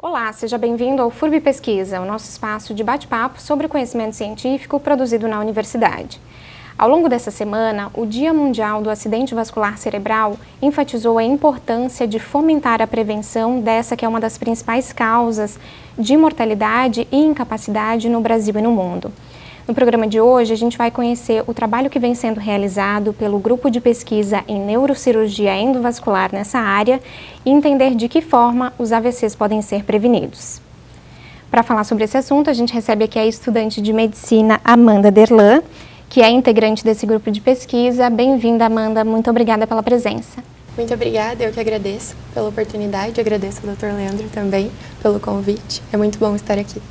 Olá, seja bem-vindo ao FURB Pesquisa, o nosso espaço de bate-papo sobre conhecimento científico produzido na universidade. Ao longo dessa semana, o Dia Mundial do Acidente Vascular Cerebral enfatizou a importância de fomentar a prevenção dessa que é uma das principais causas de mortalidade e incapacidade no Brasil e no mundo. No programa de hoje, a gente vai conhecer o trabalho que vem sendo realizado pelo Grupo de Pesquisa em Neurocirurgia Endovascular nessa área e entender de que forma os AVCs podem ser prevenidos. Para falar sobre esse assunto, a gente recebe aqui a estudante de medicina Amanda Derlan, que é integrante desse grupo de pesquisa. Bem-vinda, Amanda. Muito obrigada pela presença. Muito obrigada, eu que agradeço pela oportunidade, agradeço ao Dr. Leandro também pelo convite. É muito bom estar aqui.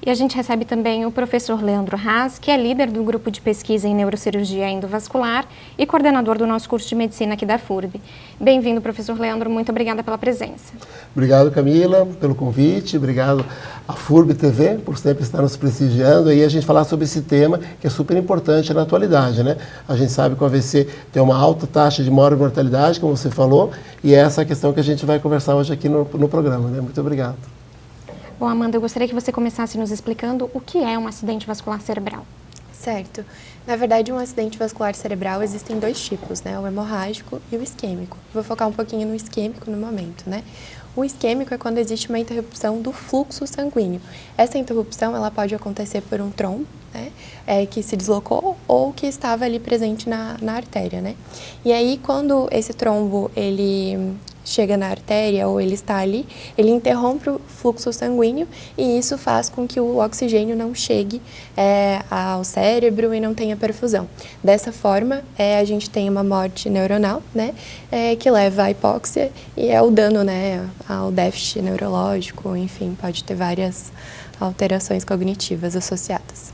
E a gente recebe também o professor Leandro Haas, que é líder do grupo de pesquisa em neurocirurgia endovascular e coordenador do nosso curso de medicina aqui da FURB. Bem-vindo, professor Leandro, muito obrigada pela presença. Obrigado, Camila, pelo convite, obrigado à FURB TV por sempre estar nos prestigiando e a gente falar sobre esse tema que é super importante na atualidade, né? A gente sabe que o AVC tem uma alta taxa de mortalidade, como você falou, e é essa questão que a gente vai conversar hoje aqui no programa, né? Muito obrigado. Bom, Amanda, eu gostaria que você começasse nos explicando o que é um acidente vascular cerebral. Certo. Na verdade, um acidente vascular cerebral existem dois tipos, né? O hemorrágico e o isquêmico. Vou focar um pouquinho no isquêmico no momento, né? O isquêmico é quando existe uma interrupção do fluxo sanguíneo. Essa interrupção ela pode acontecer por um trombo, né? Que se deslocou ou que estava ali presente na artéria, né? E aí, quando esse trombo ele chega na artéria ou ele está ali, ele interrompe o fluxo sanguíneo e isso faz com que o oxigênio não chegue ao cérebro e não tenha perfusão. Dessa forma, a gente tem uma morte neuronal, né, que leva à hipóxia e é o dano, né, ao déficit neurológico, enfim, pode ter várias alterações cognitivas associadas.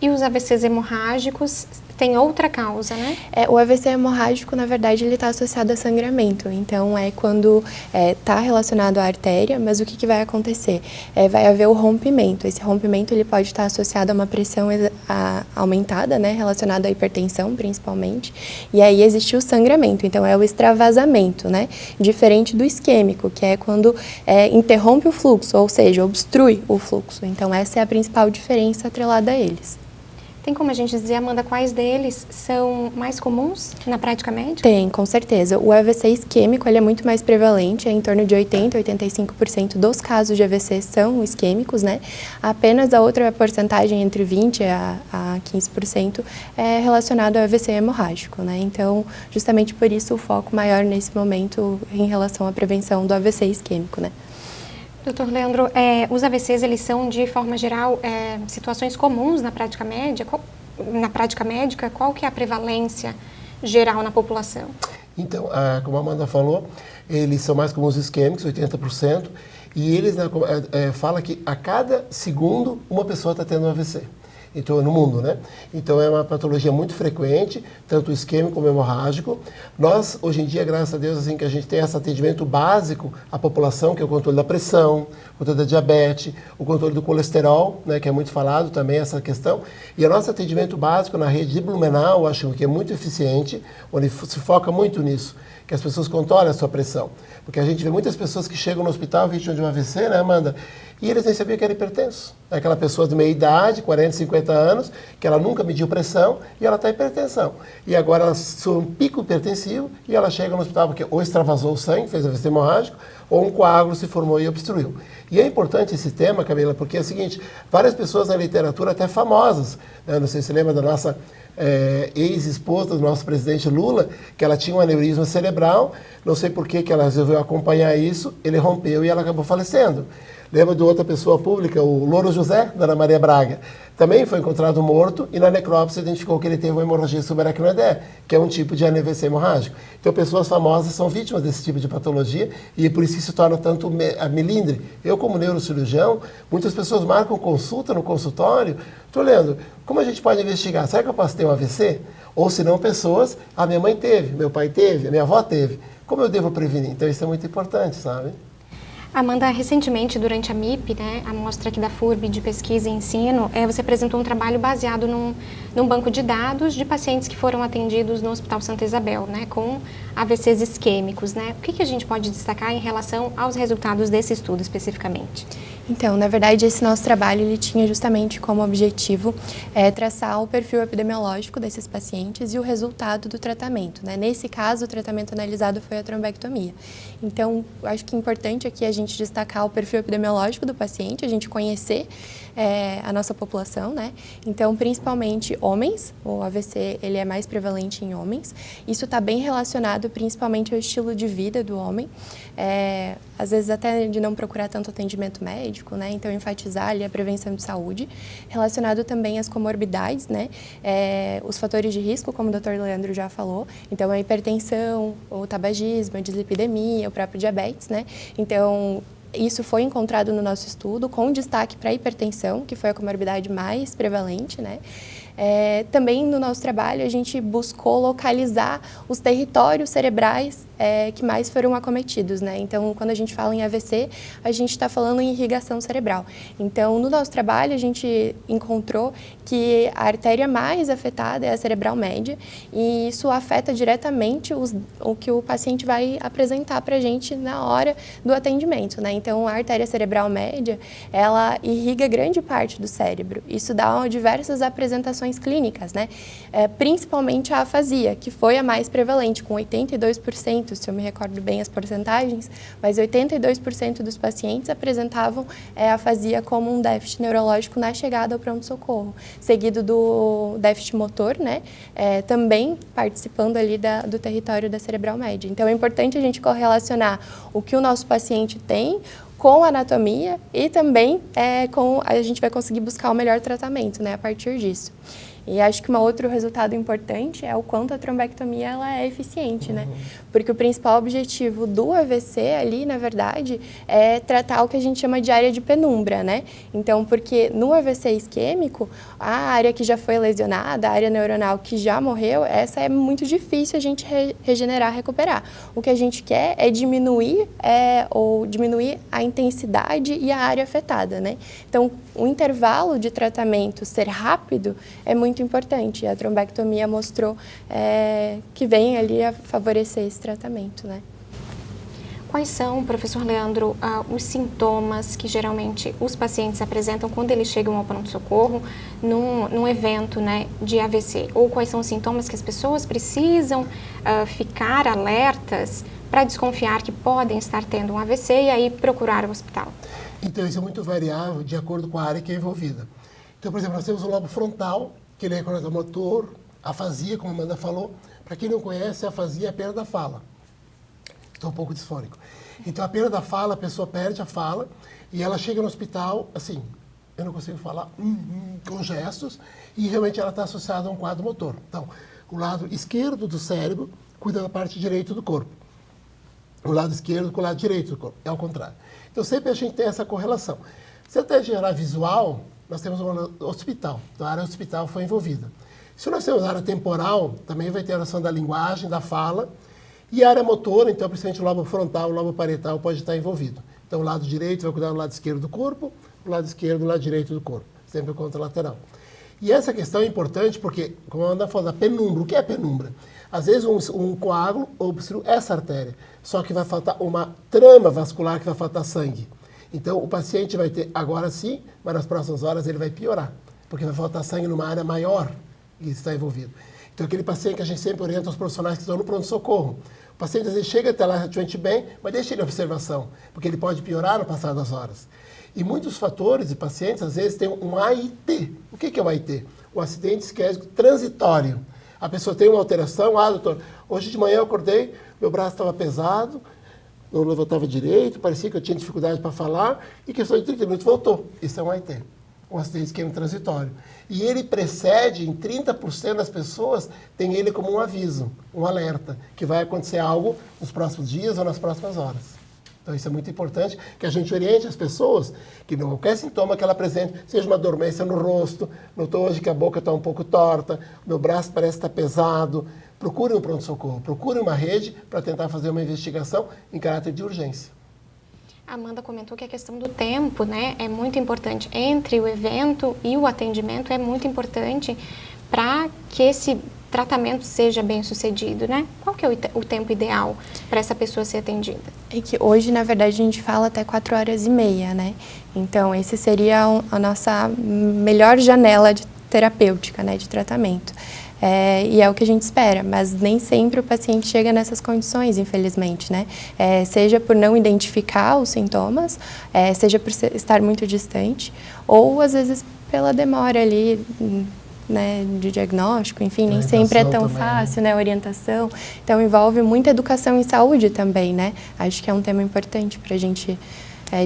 E os AVCs hemorrágicos têm outra causa, né? O AVC hemorrágico, na verdade, ele está associado a sangramento. Então, é quando está relacionado à artéria, mas o que vai acontecer? Vai haver o rompimento. Esse rompimento ele pode estar associado a uma pressão aumentada, né, relacionada à hipertensão, principalmente. E aí existe o sangramento. Então, é o extravasamento, né? Diferente do isquêmico, que é quando interrompe o fluxo, ou seja, obstrui o fluxo. Então, essa é a principal diferença atrelada a eles. Tem como a gente dizer, Amanda, quais deles são mais comuns na prática médica? Tem, com certeza. O AVC isquêmico ele é muito mais prevalente, é em torno de 80% a 85% dos casos de AVC são isquêmicos, né? Apenas a outra porcentagem, entre 20% a 15%, é relacionado ao AVC hemorrágico, né? Então, justamente por isso o foco maior nesse momento em relação à prevenção do AVC isquêmico, né? Doutor Leandro, os AVCs, eles são, de forma geral, situações comuns na prática médica? Qual que é a prevalência geral na população? Então, como a Amanda falou, eles são mais comuns isquêmicos, 80%, e eles falam que a cada segundo uma pessoa está tendo um AVC. Então, no mundo, né? Então, é uma patologia muito frequente, tanto o isquêmico como o hemorrágico. Nós, hoje em dia, graças a Deus, assim, que a gente tem esse atendimento básico à população, que é o controle da pressão, o controle da diabetes, o controle do colesterol, né, que é muito falado também essa questão. E o nosso atendimento básico na rede de Blumenau, acho que é muito eficiente, onde se foca muito nisso, que as pessoas controlem a sua pressão. Porque a gente vê muitas pessoas que chegam no hospital vítimas de um AVC, né, Amanda? E eles nem sabiam que era hipertenso. É aquela pessoa de meia idade, 40, 50 anos, que ela nunca mediu pressão e ela está hipertensão. E agora ela sofre um pico hipertensivo e ela chega no hospital porque ou extravasou o sangue, fez AVC hemorrágico, ou um coágulo se formou e obstruiu. E é importante esse tema, Camila, porque é o seguinte, várias pessoas na literatura, até famosas, né, não sei se você lembra da nossa ex-esposa do nosso presidente Lula, que ela tinha um aneurisma cerebral, não sei por que ela resolveu acompanhar isso, ele rompeu e ela acabou falecendo. Lembra de outra pessoa pública, o Louro José, da Ana Maria Braga, também foi encontrado morto e na necrópsia identificou que ele teve uma hemorragia subaracnoidea, que é um tipo de AVC hemorrágico. Então, pessoas famosas são vítimas desse tipo de patologia e por isso que se torna tanto melindre. Eu, como neurocirurgião, muitas pessoas marcam consulta no consultório. Estou lendo, como a gente pode investigar? Será que eu posso ter um AVC? Ou se não, pessoas, a minha mãe teve, meu pai teve, a minha avó teve. Como eu devo prevenir? Então, isso é muito importante, sabe? Amanda, recentemente, durante a MIP, né, a mostra aqui da FURB de pesquisa e ensino, você apresentou um trabalho baseado num banco de dados de pacientes que foram atendidos no Hospital Santa Isabel, né, com AVCs isquêmicos, né? O que a gente pode destacar em relação aos resultados desse estudo especificamente? Então, na verdade, esse nosso trabalho ele tinha justamente como objetivo traçar o perfil epidemiológico desses pacientes e o resultado do tratamento, né? Nesse caso, o tratamento analisado foi a trombectomia. Então, acho que é importante aqui a gente destacar o perfil epidemiológico do paciente, a gente conhecer a nossa população, né? Então, principalmente homens, o AVC ele é mais prevalente em homens. Isso está bem relacionado principalmente ao estilo de vida do homem, às vezes até de não procurar tanto atendimento médico, né? Então, enfatizar ali a prevenção de saúde, relacionado também às comorbidades, né? Os fatores de risco, como o Dr. Leandro já falou, então a hipertensão, o tabagismo, a dislipidemia, o próprio diabetes, né? Então, isso foi encontrado no nosso estudo, com destaque para a hipertensão, que foi a comorbidade mais prevalente, né? Também no nosso trabalho a gente buscou localizar os territórios cerebrais que mais foram acometidos, né? Então, quando a gente fala em AVC, a gente está falando em irrigação cerebral. Então, no nosso trabalho a gente encontrou que a artéria mais afetada é a cerebral média e isso afeta diretamente o que o paciente vai apresentar para a gente na hora do atendimento, né? Então, a artéria cerebral média, ela irriga grande parte do cérebro. Isso dá diversas apresentações clínicas, né? Principalmente a afasia, que foi a mais prevalente, com 82%, se eu me recordo bem as porcentagens, mas 82% dos pacientes apresentavam afasia como um déficit neurológico na chegada ao pronto-socorro, seguido do déficit motor, né? Também participando ali do território da cerebral média. Então, é importante a gente correlacionar o que o nosso paciente tem com a anatomia e também a gente vai conseguir buscar o melhor tratamento, né, a partir disso. E acho que um outro resultado importante é o quanto a trombectomia ela é eficiente, né? Porque o principal objetivo do AVC ali, na verdade, é tratar o que a gente chama de área de penumbra, né? Então, porque no AVC isquêmico, a área que já foi lesionada, a área neuronal que já morreu, essa é muito difícil a gente regenerar, recuperar. O que a gente quer é diminuir a intensidade e a área afetada, né? Então, o intervalo de tratamento ser rápido é muito importante. A trombectomia mostrou que vem ali a favorecer esse tratamento, né? Quais são, professor Leandro, os sintomas que geralmente os pacientes apresentam quando eles chegam ao pronto-socorro num evento, né, de AVC? Ou quais são os sintomas que as pessoas precisam ficar alertas para desconfiar que podem estar tendo um AVC e aí procurar o hospital? Então, isso é muito variável de acordo com a área que é envolvida. Então, por exemplo, nós temos o lobo frontal, que ele é recordado motor, afasia, como a Amanda falou. Para quem não conhece, a afasia é a perda da fala. Estou um pouco disfônico. Então, a perda da fala, a pessoa perde a fala e ela chega no hospital, assim, eu não consigo falar, com gestos, e realmente ela está associada a um quadro motor. Então, o lado esquerdo do cérebro cuida da parte direita do corpo. O lado esquerdo com o lado direito do corpo, é ao contrário. Então, sempre a gente tem essa correlação. Se até gerar visual, nós temos um hospital. Então, a área hospital foi envolvida. Se nós temos a área temporal, também vai ter a noção da linguagem, da fala. E a área motora, então, principalmente o lobo frontal, o lobo parietal pode estar envolvido. Então, o lado direito vai cuidar do lado esquerdo do corpo, o lado esquerdo do lado direito do corpo, sempre contralateral. E essa questão é importante porque, como a Ana falou, a penumbra. O que é penumbra? Às vezes um coágulo obstrui essa artéria, só que vai faltar uma trama vascular que vai faltar sangue. Então, o paciente vai ter, agora sim, mas nas próximas horas ele vai piorar, porque vai faltar sangue numa área maior que está envolvido. Então, aquele paciente que a gente sempre orienta os profissionais que estão no pronto-socorro. O paciente, às vezes, chega até lá relativamente bem, mas deixa ele em observação, porque ele pode piorar no passar das horas. E muitos fatores e pacientes, às vezes, têm um AIT. O que é o AIT? O acidente isquémico transitório. A pessoa tem uma alteração, doutor, hoje de manhã eu acordei, meu braço estava pesado, não levantava direito, parecia que eu tinha dificuldade para falar, e questão de 30 minutos voltou. Isso é um AIT, um acidente isquêmico transitório. E ele precede, em 30% das pessoas, tem ele como um aviso, um alerta, que vai acontecer algo nos próximos dias ou nas próximas horas. Então, isso é muito importante, que a gente oriente as pessoas que qualquer sintoma que ela apresente, seja uma dormência no rosto, notou hoje que a boca está um pouco torta, meu braço parece estar pesado, procure um pronto-socorro, procure uma rede para tentar fazer uma investigação em caráter de urgência. A Amanda comentou que a questão do tempo, né, é muito importante. Entre o evento e o atendimento é muito importante para que esse tratamento seja bem sucedido, né? Qual que é o tempo ideal para essa pessoa ser atendida? É que hoje, na verdade, a gente fala até 4h30, né? Então, esse seria a nossa melhor janela terapêutica, né, de tratamento. E é o que a gente espera, mas nem sempre o paciente chega nessas condições, infelizmente, né? Seja por não identificar os sintomas, seja por estar muito distante, ou às vezes pela demora ali, né, de diagnóstico, enfim, nem sempre é tão fácil, né, orientação. Então, envolve muita educação em saúde também, né? Acho que é um tema importante para a gente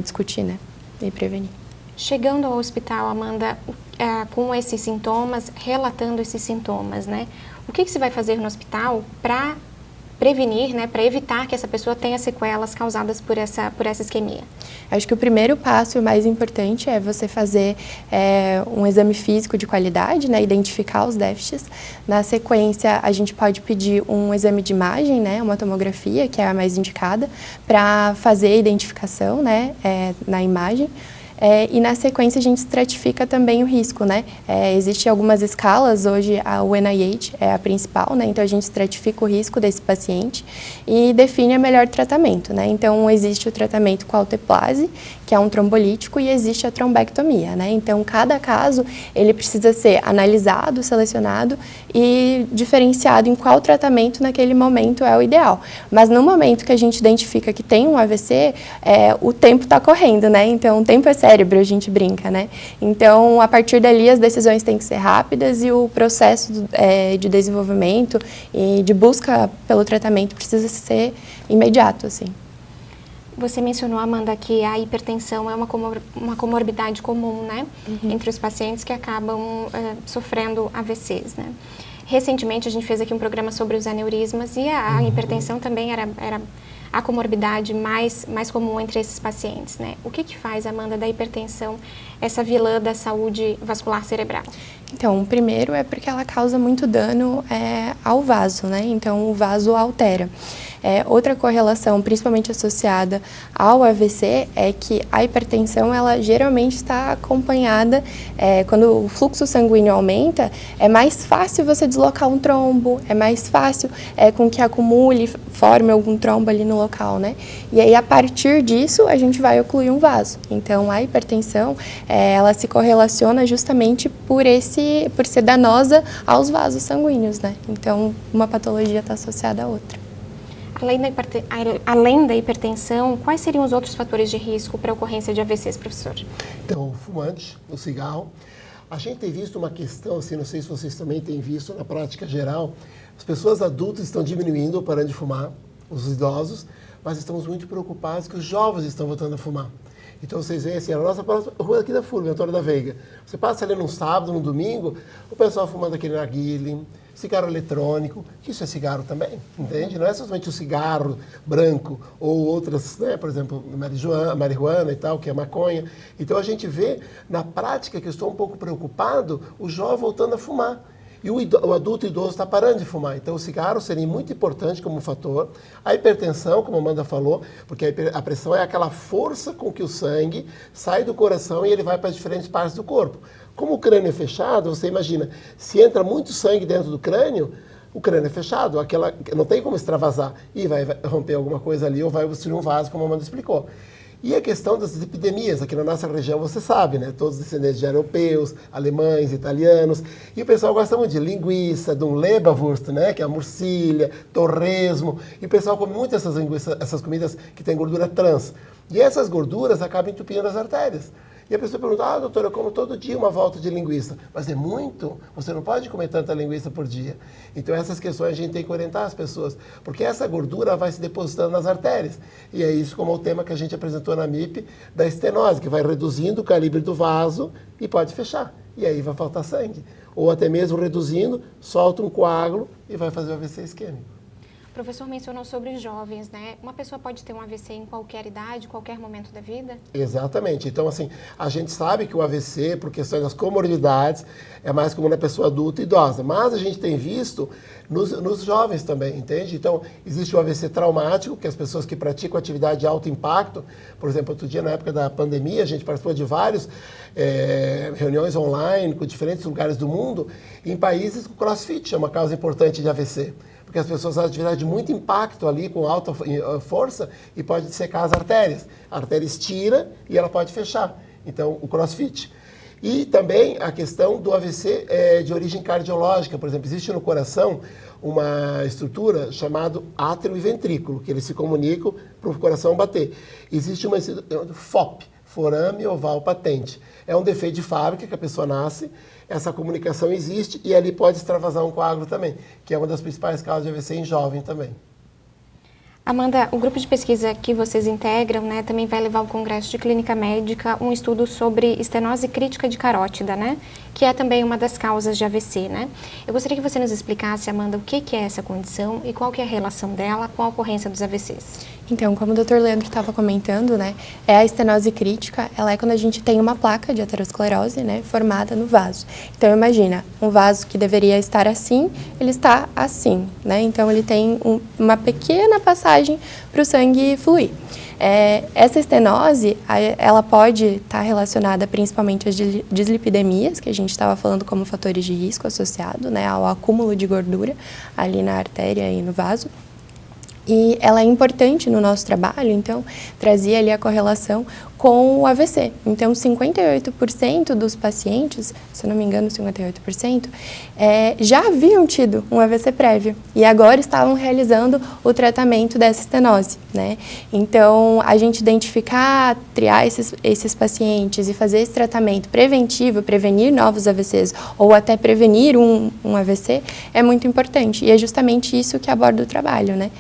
discutir, né, e prevenir. Chegando ao hospital, Amanda, com esses sintomas, relatando esses sintomas, né? O que você vai fazer no hospital para prevenir, né, para evitar que essa pessoa tenha sequelas causadas por essa isquemia? Acho que o primeiro passo e o mais importante é você fazer um exame físico de qualidade, né, identificar os déficits. Na sequência, a gente pode pedir um exame de imagem, né, uma tomografia, que é a mais indicada, para fazer a identificação, né, na imagem. E na sequência a gente estratifica também o risco, né? Existem algumas escalas, hoje o NIH é a principal, né? Então a gente estratifica o risco desse paciente e define o melhor tratamento, né? Então existe o tratamento com alteplase, que é um trombolítico, e existe a trombectomia, né? Então cada caso ele precisa ser analisado, selecionado e diferenciado em qual tratamento naquele momento é o ideal. Mas no momento que a gente identifica que tem um AVC, o tempo está correndo, né? Então o tempo é cérebro, a gente brinca, né? Então, a partir dali, as decisões têm que ser rápidas e o processo de desenvolvimento e de busca pelo tratamento precisa ser imediato, assim. Você mencionou, Amanda, que a hipertensão é uma comorbidade comum, né? Entre os pacientes que acabam sofrendo AVCs, né? Recentemente, a gente fez aqui um programa sobre os aneurismas e a hipertensão também era a comorbidade mais comum entre esses pacientes, né? O que faz, Amanda, da hipertensão essa vilã da saúde vascular cerebral? Então, o primeiro é porque ela causa muito dano ao vaso, né? Então, o vaso altera. Outra correlação, principalmente associada ao AVC, é que a hipertensão, ela geralmente está acompanhada, quando o fluxo sanguíneo aumenta, é mais fácil você deslocar um trombo, é mais fácil com que acumule, forme algum trombo ali no local, né? E aí, a partir disso, a gente vai ocluir um vaso. Então, a hipertensão, ela se correlaciona justamente por ser danosa aos vasos sanguíneos, né? Então, uma patologia está associada à outra. Além da hipertensão, quais seriam os outros fatores de risco para a ocorrência de AVCs, professor? Então, o fumante, o cigarro. A gente tem visto uma questão, assim, não sei se vocês também têm visto na prática geral, as pessoas adultas estão diminuindo ou parando de fumar, os idosos, mas estamos muito preocupados que os jovens estão voltando a fumar. Então, vocês veem assim, a nossa rua aqui da FURB, Antônio da Veiga. Você passa ali num sábado, num domingo, o pessoal fumando aquele narguile, cigarro eletrônico, que isso é cigarro também, entende? Não é somente o cigarro branco ou outras, né, por exemplo, marihuana e tal, que é maconha. Então, a gente vê, na prática, que eu estou um pouco preocupado, o jovem voltando a fumar. E o adulto idoso está parando de fumar. Então, o cigarro seria muito importante como fator. A hipertensão, como a Amanda falou, porque a pressão é aquela força com que o sangue sai do coração e ele vai para diferentes partes do corpo. Como o crânio é fechado, você imagina, se entra muito sangue dentro do crânio, o crânio é fechado, não tem como extravasar. E vai romper alguma coisa ali ou vai obstruir um vaso, como a Amanda explicou. E a questão das epidemias, aqui na nossa região você sabe, né? Todos descendentes de europeus, alemães, italianos. E o pessoal gosta muito de linguiça, de um Leberwurst, né? Que é a morcilha, torresmo. E o pessoal come muito essas comidas que têm gordura trans. E essas gorduras acabam entupindo as artérias. E a pessoa pergunta, doutor, eu como todo dia uma volta de linguiça. Mas é muito? Você não pode comer tanta linguiça por dia. Então essas questões a gente tem que orientar as pessoas, porque essa gordura vai se depositando nas artérias. E é isso como o tema que a gente apresentou na MIP, da estenose, que vai reduzindo o calibre do vaso e pode fechar. E aí vai faltar sangue. Ou até mesmo reduzindo, solta um coágulo e vai fazer o AVC isquêmico. professor mencionou sobre os jovens, né? Uma pessoa pode ter um AVC em qualquer idade, qualquer momento da vida? Exatamente. Então, assim, a gente sabe que o AVC, por questões das comorbidades, é mais comum na pessoa adulta e idosa. Mas a gente tem visto nos jovens também, entende? Então, existe o AVC traumático, que as pessoas que praticam atividade de alto impacto, por exemplo, outro dia, na época da pandemia, a gente participou de várias reuniões online com diferentes lugares do mundo, em países com CrossFit, é uma causa importante de AVC. Porque as pessoas fazem atividade de muito impacto ali, com alta força, e pode secar as artérias. A artéria estira e ela pode fechar. Então, o CrossFit. E também a questão do AVC de origem cardiológica. Por exemplo, existe no coração uma estrutura chamada átrio e ventrículo, que eles se comunicam para o coração bater. Existe uma FOP, forame oval patente. É um defeito de fábrica que a pessoa nasce, essa comunicação existe e ali pode extravasar um coágulo também, que é uma das principais causas de AVC em jovem também. Amanda, o grupo de pesquisa que vocês integram, né, também vai levar ao Congresso de Clínica Médica um estudo sobre estenose crítica de carótida, né, que é também uma das causas de AVC, né? Eu gostaria que você nos explicasse, Amanda, o que é essa condição e qual que é a relação dela com a ocorrência dos AVCs. Então, como o Dr. Leandro estava comentando, né, a estenose crítica, ela é quando a gente tem uma placa de aterosclerose, né, formada no vaso. Então, imagina, um vaso que deveria estar assim, ele está assim, né? Então, ele tem uma pequena passagem para o sangue fluir. Essa estenose, ela pode estar relacionada principalmente às dislipidemias, que a gente estava falando como fatores de risco associado, né, ao acúmulo de gordura ali na artéria e no vaso. E ela é importante no nosso trabalho, então, trazia ali a correlação com o AVC. Então, 58% dos pacientes, se eu não me engano, 58%, já haviam tido um AVC prévio e agora estavam realizando o tratamento dessa estenose, né? Então, a gente identificar, triar esses pacientes e fazer esse tratamento preventivo, prevenir novos AVCs ou até prevenir um AVC é muito importante. E é justamente isso que aborda o trabalho, né?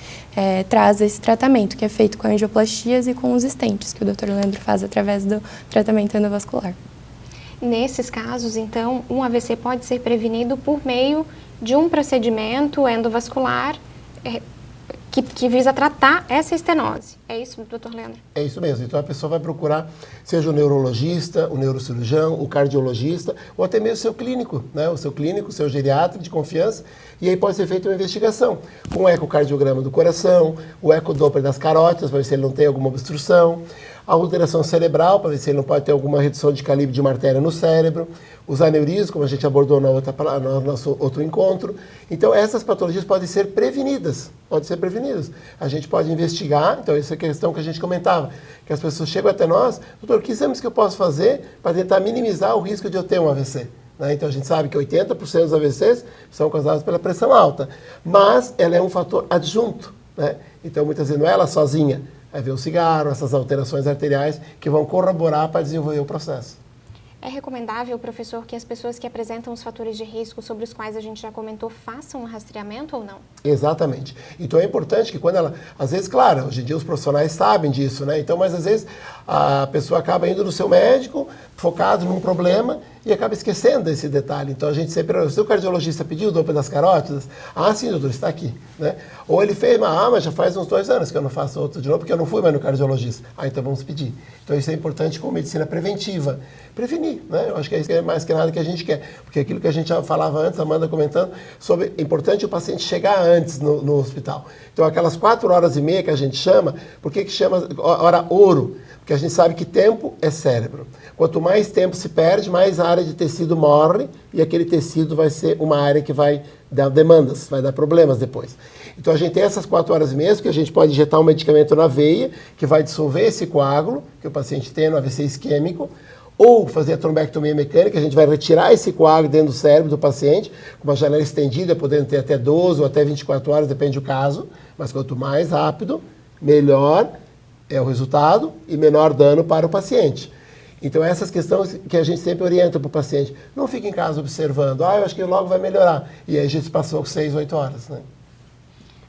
Traz esse tratamento, que é feito com angioplastias e com os stents, que o Dr. Leandro faz através do tratamento endovascular. Nesses casos, então, um AVC pode ser prevenido por meio de um procedimento endovascular que visa tratar essa estenose. É isso, doutor Leandro? É isso mesmo. Então, a pessoa vai procurar, seja o neurologista, o neurocirurgião, o cardiologista, ou até mesmo o seu clínico, né? O seu clínico, o seu geriatra de confiança, e aí pode ser feita uma investigação com o ecocardiograma do coração, o ecodoppler das carótidas, para ver se ele não tem alguma obstrução, a alteração cerebral, para ver se ele não pode ter alguma redução de calibre de uma artéria no cérebro, os aneurismos, como a gente abordou no nosso outro encontro. Então, essas patologias podem ser prevenidas, A gente pode investigar, então essa é a questão que a gente comentava, que as pessoas chegam até nós, doutor, que exames que eu posso fazer para tentar minimizar o risco de eu ter um AVC? Né? Então, a gente sabe que 80% dos AVCs são causados pela pressão alta, mas ela é um fator adjunto, né? Então, muitas vezes não é ela sozinha, vai ver o cigarro, essas alterações arteriais que vão corroborar para desenvolver o processo. É recomendável, professor, que as pessoas que apresentam os fatores de risco sobre os quais a gente já comentou façam um rastreamento ou não? Exatamente. Então é importante que quando ela... Às vezes, claro, hoje em dia os profissionais sabem disso, né? Então, mas às vezes a pessoa acaba indo no seu médico, focado num problema e acaba esquecendo desse detalhe. Então a gente sempre... Se o cardiologista pediu o Doppler das carótidas, sim, doutor, está aqui, né? Ou ele fez, mas já faz uns 2 anos que eu não faço outro de novo, porque eu não fui mais no cardiologista. Então vamos pedir. Então isso é importante com medicina preventiva. Prevenir, né? Eu acho que é mais que nada que a gente quer. Porque aquilo que a gente já falava antes, a Amanda comentando, sobre é importante o paciente chegar antes no hospital. Então aquelas 4h30 que a gente chama, por que chama hora ouro? Porque a gente sabe que tempo é cérebro. Quanto mais tempo se perde, mais a área de tecido morre e aquele tecido vai ser uma área que vai dar demandas, vai dar problemas depois. Então a gente tem essas 4h30 que a gente pode injetar um medicamento na veia que vai dissolver esse coágulo que o paciente tem no AVC isquêmico, ou fazer a trombectomia mecânica, a gente vai retirar esse coágulo dentro do cérebro do paciente, com uma janela estendida, podendo ter até 12 ou até 24 horas, depende do caso, mas quanto mais rápido, melhor é o resultado e menor dano para o paciente. Então, essas questões que a gente sempre orienta para o paciente. Não fique em casa observando, eu acho que logo vai melhorar. E aí a gente passou 6, 8 horas, né?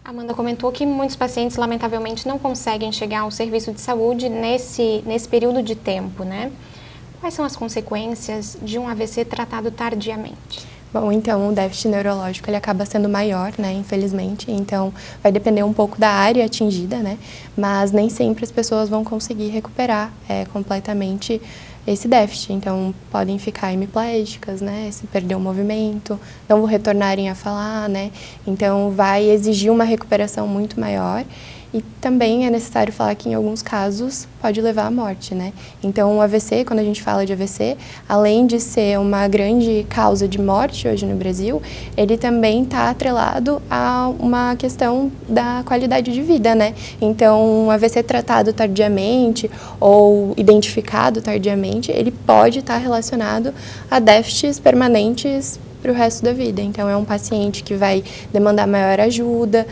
A Amanda comentou que muitos pacientes, lamentavelmente, não conseguem chegar ao serviço de saúde nesse período de tempo, né? Quais são as consequências de um AVC tratado tardiamente? Bom, então o déficit neurológico ele acaba sendo maior, né, infelizmente, então vai depender um pouco da área atingida, né, mas nem sempre as pessoas vão conseguir recuperar completamente esse déficit, então podem ficar hemiplégicas, né, se perder o movimento, não vão retornarem a falar, né, então vai exigir uma recuperação muito maior. E também é necessário falar que, em alguns casos, pode levar à morte, né? Então, o AVC, quando a gente fala de AVC, além de ser uma grande causa de morte hoje no Brasil, ele também está atrelado a uma questão da qualidade de vida, né? Então, um AVC tratado tardiamente ou identificado tardiamente, ele pode estar relacionado a déficits permanentes para o resto da vida. Então, é um paciente que vai demandar maior ajuda,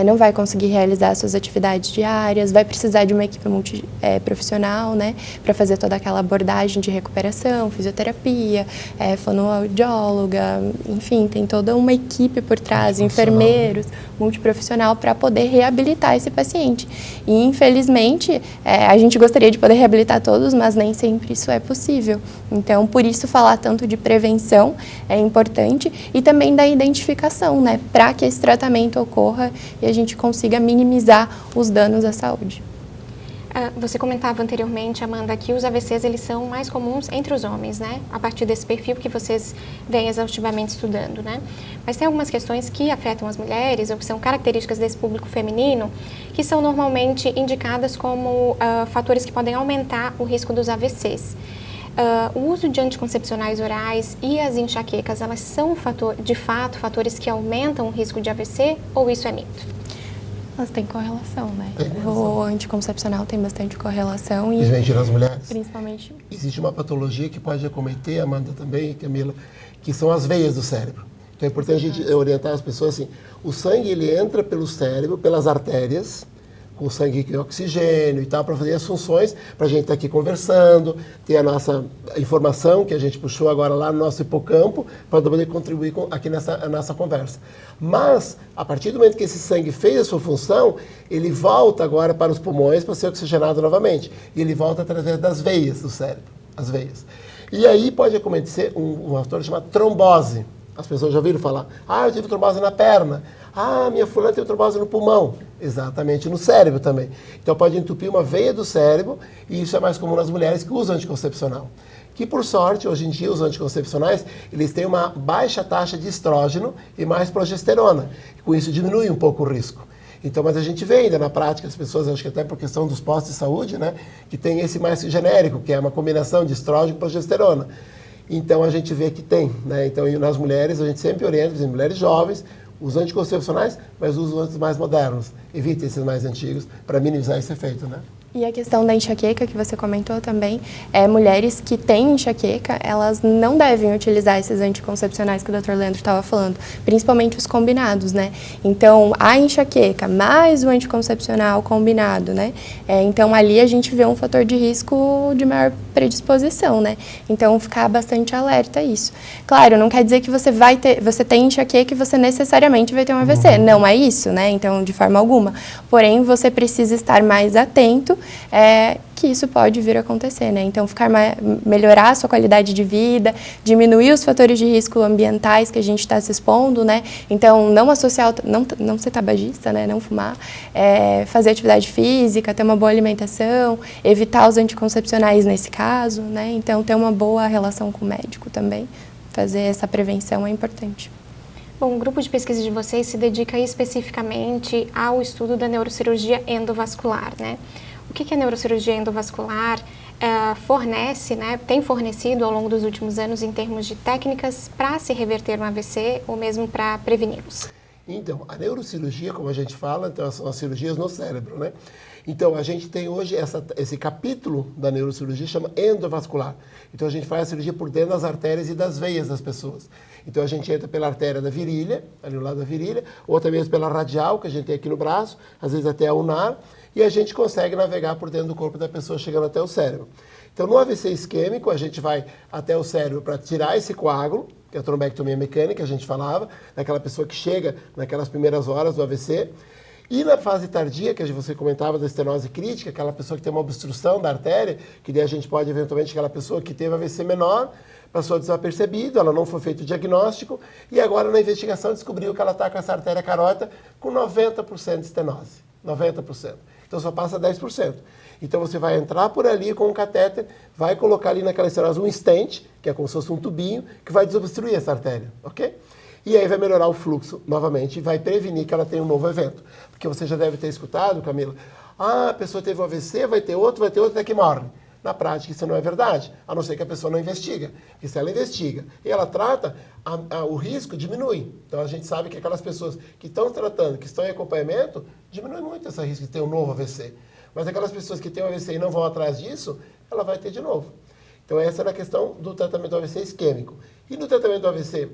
não vai conseguir realizar suas atividades diárias, vai precisar de uma equipe multiprofissional, né, para fazer toda aquela abordagem de recuperação, fisioterapia, fonoaudióloga, enfim, tem toda uma equipe por trás, enfermeiros, multiprofissional, para poder reabilitar esse paciente. E, infelizmente, a gente gostaria de poder reabilitar todos, mas nem sempre isso é possível. Então, por isso, falar tanto de prevenção é importante e também da identificação, né, para que esse tratamento ocorra e a gente consiga minimizar os danos à saúde. Você comentava anteriormente, Amanda, que os AVCs eles são mais comuns entre os homens, né? A partir desse perfil que vocês vêm exaustivamente estudando, né? Mas tem algumas questões que afetam as mulheres ou que são características desse público feminino que são normalmente indicadas como fatores que podem aumentar o risco dos AVCs. O uso de anticoncepcionais orais e as enxaquecas, elas são de fato fatores que aumentam o risco de AVC ou isso é mito? Elas têm correlação, né? O anticoncepcional tem bastante correlação. Principalmente nas mulheres? Principalmente. Existe uma patologia que pode acometer, Amanda também, Camila, que são as veias do cérebro. Então é importante a gente orientar as pessoas assim, o sangue ele entra pelo cérebro, pelas artérias, com sangue e oxigênio e tal, para fazer as funções, para a gente estar aqui conversando, ter a nossa informação que a gente puxou agora lá no nosso hipocampo, para poder contribuir aqui nessa nossa conversa. Mas, a partir do momento que esse sangue fez a sua função, ele volta agora para os pulmões para ser oxigenado novamente. E ele volta através das veias do cérebro, as veias. E aí pode acontecer um fator chamado trombose. As pessoas já ouviram falar, eu tive trombose na perna. Minha fulana teve trombose no pulmão. Exatamente, no cérebro também. Então pode entupir uma veia do cérebro e isso é mais comum nas mulheres que usam anticoncepcional. Que por sorte, hoje em dia, os anticoncepcionais, eles têm uma baixa taxa de estrógeno e mais progesterona. Com isso diminui um pouco o risco. Então, mas a gente vê ainda na prática, as pessoas, acho que até por questão dos postos de saúde, né, que tem esse mais genérico, que é uma combinação de estrógeno e progesterona. Então a gente vê que tem, né? Então nas mulheres a gente sempre orienta, por exemplo, mulheres jovens, os anticoncepcionais, mas os outros mais modernos. Evite esses mais antigos para minimizar esse efeito, né? E a questão da enxaqueca que você comentou também, mulheres que têm enxaqueca, elas não devem utilizar esses anticoncepcionais que o Dr. Leandro estava falando, principalmente os combinados, né? Então, a enxaqueca mais o anticoncepcional combinado, né? Então, ali a gente vê um fator de risco de maior predisposição, né? Então, ficar bastante alerta a isso. Claro, não quer dizer que você tem enxaqueca e você necessariamente vai ter um AVC. Não é isso, né? Então, de forma alguma. Porém, você precisa estar mais atento que isso pode vir a acontecer, né? Então, melhorar a sua qualidade de vida, diminuir os fatores de risco ambientais que a gente está se expondo, né? Então, não associar, não ser tabagista, né? Não fumar, fazer atividade física, ter uma boa alimentação, evitar os anticoncepcionais nesse caso, né? Então, ter uma boa relação com o médico também, fazer essa prevenção é importante. Bom, o grupo de pesquisa de vocês se dedica especificamente ao estudo da neurocirurgia endovascular, né? O que a neurocirurgia endovascular fornece, né, tem fornecido ao longo dos últimos anos em termos de técnicas para se reverter um AVC ou mesmo para preveni-los? Então, a neurocirurgia, como a gente fala, então, são as cirurgias no cérebro, né? Então, a gente tem hoje esse capítulo da neurocirurgia chama endovascular. Então, a gente faz a cirurgia por dentro das artérias e das veias das pessoas. Então, a gente entra pela artéria da virilha, ali no lado da virilha, ou até mesmo pela radial, que a gente tem aqui no braço, às vezes até a ulnar, e a gente consegue navegar por dentro do corpo da pessoa, chegando até o cérebro. Então, no AVC isquêmico, a gente vai até o cérebro para tirar esse coágulo, que é a trombectomia mecânica, que a gente falava, daquela pessoa que chega naquelas primeiras horas do AVC. E na fase tardia, que você comentava da estenose crítica, aquela pessoa que tem uma obstrução da artéria, que daí a gente pode, eventualmente, aquela pessoa que teve AVC menor, passou desapercebido, ela não foi feito o diagnóstico, e agora na investigação descobriu que ela está com essa artéria carótida com 90% de estenose. 90%. Então só passa 10%. Então você vai entrar por ali com um catéter, vai colocar ali naquela estenose um stent, que é como se fosse um tubinho, que vai desobstruir essa artéria, ok? E aí vai melhorar o fluxo novamente e vai prevenir que ela tenha um novo evento. Porque você já deve ter escutado, Camila, a pessoa teve um AVC, vai ter outro, até que morre. Na prática, isso não é verdade, a não ser que a pessoa não investiga. Porque se ela investiga e ela trata, o risco diminui. Então, a gente sabe que aquelas pessoas que estão tratando, que estão em acompanhamento, diminui muito esse risco de ter um novo AVC. Mas aquelas pessoas que têm um AVC e não vão atrás disso, ela vai ter de novo. Então, essa era a questão do tratamento do AVC isquêmico. E no tratamento do AVC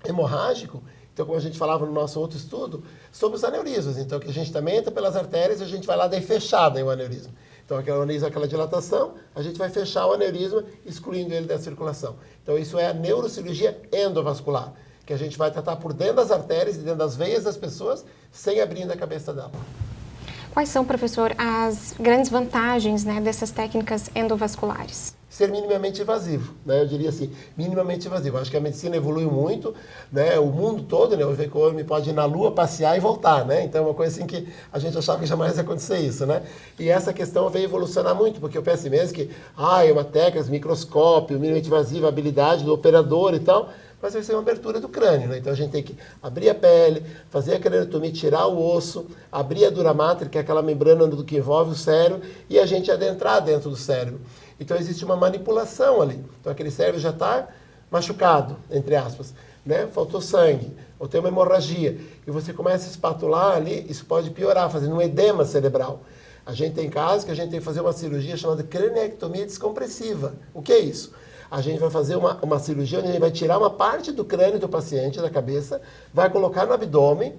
hemorrágico, então, como a gente falava no nosso outro estudo, sobre os aneurismas. Então, que a gente também entra pelas artérias e a gente vai lá daí fechada em o aneurisma. Então, aquela dilatação, a gente vai fechar o aneurisma, excluindo ele da circulação. Então, isso é a neurocirurgia endovascular, que a gente vai tratar por dentro das artérias e dentro das veias das pessoas, sem abrir a cabeça dela. Quais são, professor, as grandes vantagens, né, dessas técnicas endovasculares? Ser minimamente invasivo, né? Eu diria assim, minimamente invasivo. Acho que a medicina evoluiu muito, né? O mundo todo, né? O homem pode ir na Lua, passear e voltar, né? Então é uma coisa assim que a gente achava que jamais ia acontecer isso, né? E essa questão veio evolucionar muito, porque eu penso mesmo que, é uma técnica, microscópio, minimamente invasivo, habilidade do operador e tal, mas vai ser uma abertura do crânio, né? Então a gente tem que abrir a pele, fazer a craniotomia, tirar o osso, abrir a dura mater, que é aquela membrana do que envolve o cérebro, e a gente adentrar dentro do cérebro. Então existe uma manipulação ali. Então aquele cérebro já está machucado, entre aspas, né? Faltou sangue, ou tem uma hemorragia, e você começa a espatular ali, isso pode piorar, fazendo um edema cerebral. A gente tem casos que a gente tem que fazer uma cirurgia chamada craniectomia descompressiva. O que é isso? A gente vai fazer uma cirurgia onde a gente vai tirar uma parte do crânio do paciente, da cabeça, vai colocar no abdômen,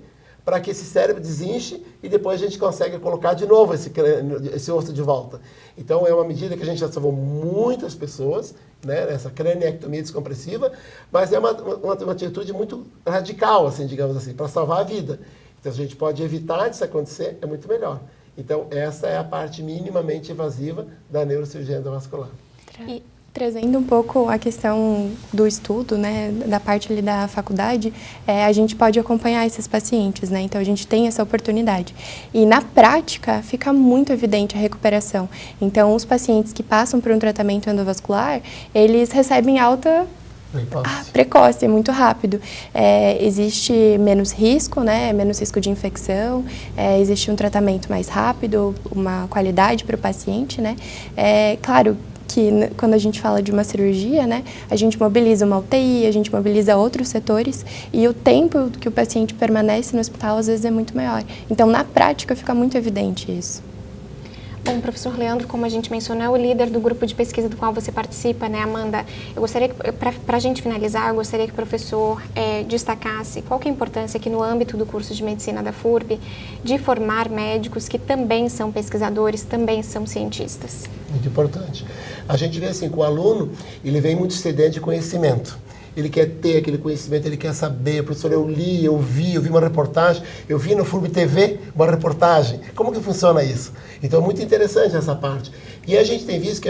para que esse cérebro desinche e depois a gente consegue colocar de novo esse osso de volta. Então, é uma medida que a gente já salvou muitas pessoas, né, nessa craniectomia descompressiva, mas é uma atitude muito radical, assim, digamos assim, para salvar a vida. Então, a gente pode evitar disso acontecer, é muito melhor. Então, essa é a parte minimamente invasiva da neurocirurgia endovascular. Trazendo um pouco a questão do estudo, né, da parte ali da faculdade, a gente pode acompanhar esses pacientes, né, então a gente tem essa oportunidade. E na prática fica muito evidente a recuperação. Então os pacientes que passam por um tratamento endovascular, eles recebem alta precoce, muito rápido. Existe menos risco, né, menos risco de infecção, existe um tratamento mais rápido, uma qualidade para o paciente, né, claro, que quando a gente fala de uma cirurgia, né, a gente mobiliza uma UTI, a gente mobiliza outros setores e o tempo que o paciente permanece no hospital às vezes é muito maior. Então, na prática, fica muito evidente isso. Bom, professor Leandro, como a gente mencionou, é o líder do grupo de pesquisa do qual você participa, né, Amanda? Eu gostaria que, para a gente finalizar, eu gostaria que o professor destacasse qual que é a importância aqui no âmbito do curso de medicina da FURB de formar médicos que também são pesquisadores, também são cientistas. Muito importante. A gente vê assim, que o aluno, ele vem muito sedento de conhecimento. Ele quer ter aquele conhecimento, ele quer saber. Professor, eu li, eu vi uma reportagem, eu vi no FURB TV uma reportagem. Como que funciona isso? Então, é muito interessante essa parte. E a gente tem visto que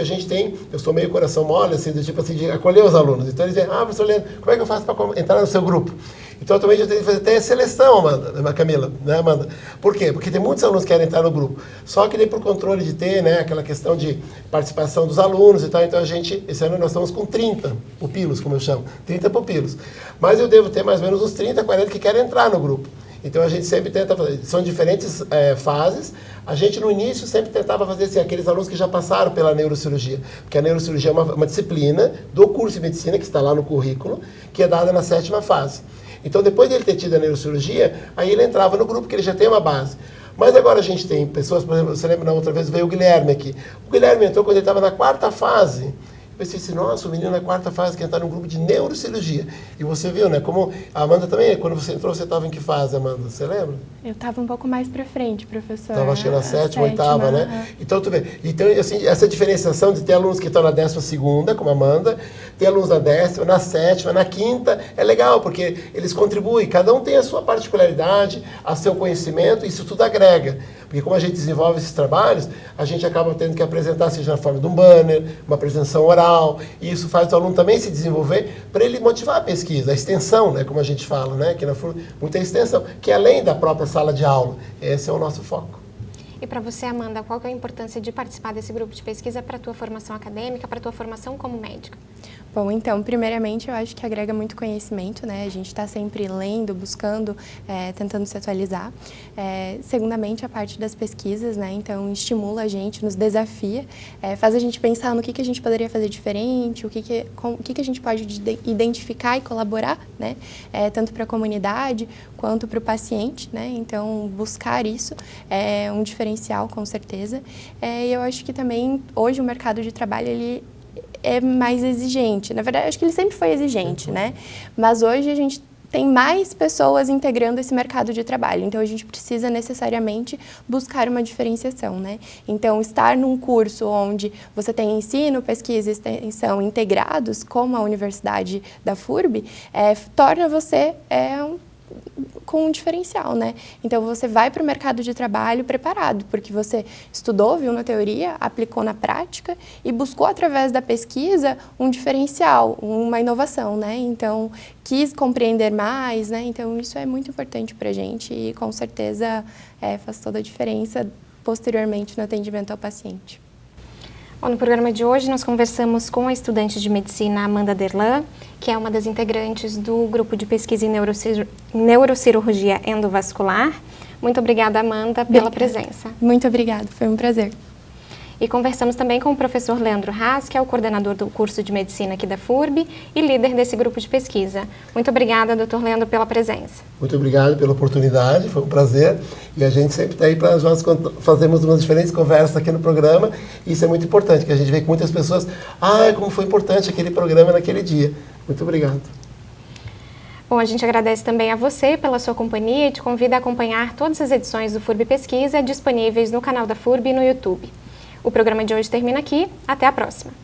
eu sou meio coração mole, assim, do tipo assim, de acolher os alunos. Então, eles dizem, professor Leandro, como é que eu faço para entrar no seu grupo? Então, atualmente, eu tenho que fazer até seleção, Amanda, Camila, né, Amanda? Por quê? Porque tem muitos alunos que querem entrar no grupo. Só que daí, por controle de ter, né, aquela questão de participação dos alunos e tal, então esse ano nós estamos com 30 pupilos, como eu chamo, 30 pupilos. Mas eu devo ter mais ou menos uns 30, 40 que querem entrar no grupo. Então, a gente sempre tenta fazer, são diferentes fases. A gente, no início, sempre tentava fazer assim, aqueles alunos que já passaram pela neurocirurgia, porque a neurocirurgia é uma disciplina do curso de medicina, que está lá no currículo, que é dada na 7ª fase. Então, depois dele ter tido a neurocirurgia, aí ele entrava no grupo, que ele já tem uma base. Mas agora a gente tem pessoas, por exemplo, você lembra, na outra vez veio o Guilherme aqui. O Guilherme entrou quando ele estava na 4ª fase. Eu pensei assim, nossa, o menino na 4ª fase quer entrar num grupo de neurocirurgia. E você viu, né? Como a Amanda também, quando você entrou, você estava em que fase, Amanda? Você lembra? Eu estava um pouco mais para frente, professor. Estava, acho que na 7ª, 8ª, né? Então, tu vê. Então, assim, essa diferenciação de ter alunos que estão na 12ª, como a Amanda, ter alunos na 10ª, na 7ª, na 5ª, é legal, porque eles contribuem. Cada um tem a sua particularidade, a seu conhecimento, isso tudo agrega. Porque como a gente desenvolve esses trabalhos, a gente acaba tendo que apresentar, seja na forma de um banner, uma apresentação oral, cerebral, e isso faz o aluno também se desenvolver para ele motivar a pesquisa, a extensão, né, como a gente fala, né, aqui na FURB, muita extensão, que é além da própria sala de aula. Esse é o nosso foco. E para você, Amanda, qual que é a importância de participar desse grupo de pesquisa para a tua formação acadêmica, para a tua formação como médica? Bom, então, primeiramente, eu acho que agrega muito conhecimento, né? A gente está sempre lendo, buscando, tentando se atualizar. Segundamente, a parte das pesquisas, né? Então, estimula a gente, nos desafia, faz a gente pensar no que a gente poderia fazer diferente, o que a gente pode identificar e colaborar, né? Tanto para a comunidade quanto para o paciente, né? Então, buscar isso é um diferencial, com certeza. E eu acho que também, hoje, o mercado de trabalho, ele é mais exigente. Na verdade, acho que ele sempre foi exigente, né? Mas hoje a gente tem mais pessoas integrando esse mercado de trabalho. Então, a gente precisa necessariamente buscar uma diferenciação, né? Então, estar num curso onde você tem ensino, pesquisa e extensão integrados, como a Universidade da FURB, torna você com um diferencial, né? Então, você vai para o mercado de trabalho preparado, porque você estudou, viu na teoria, aplicou na prática e buscou, através da pesquisa, um diferencial, uma inovação, né? Então, quis compreender mais, né? Então, isso é muito importante para a gente e, com certeza, faz toda a diferença posteriormente no atendimento ao paciente. Bom, no programa de hoje, nós conversamos com a estudante de medicina Amanda Derlan, que é uma das integrantes do grupo de pesquisa em neurocirurgia endovascular. Muito obrigada, Amanda, pela presença. Muito obrigada, foi um prazer. E conversamos também com o professor Leandro Haas, que é o coordenador do curso de medicina aqui da FURB e líder desse grupo de pesquisa. Muito obrigada, doutor Leandro, pela presença. Muito obrigado pela oportunidade, foi um prazer. E a gente sempre está aí para nós fazermos umas diferentes conversas aqui no programa. E isso é muito importante, que a gente vê que muitas pessoas, como foi importante aquele programa naquele dia. Muito obrigado. Bom, a gente agradece também a você pela sua companhia e te convida a acompanhar todas as edições do FURB Pesquisa disponíveis no canal da FURB e no YouTube. O programa de hoje termina aqui. Até a próxima!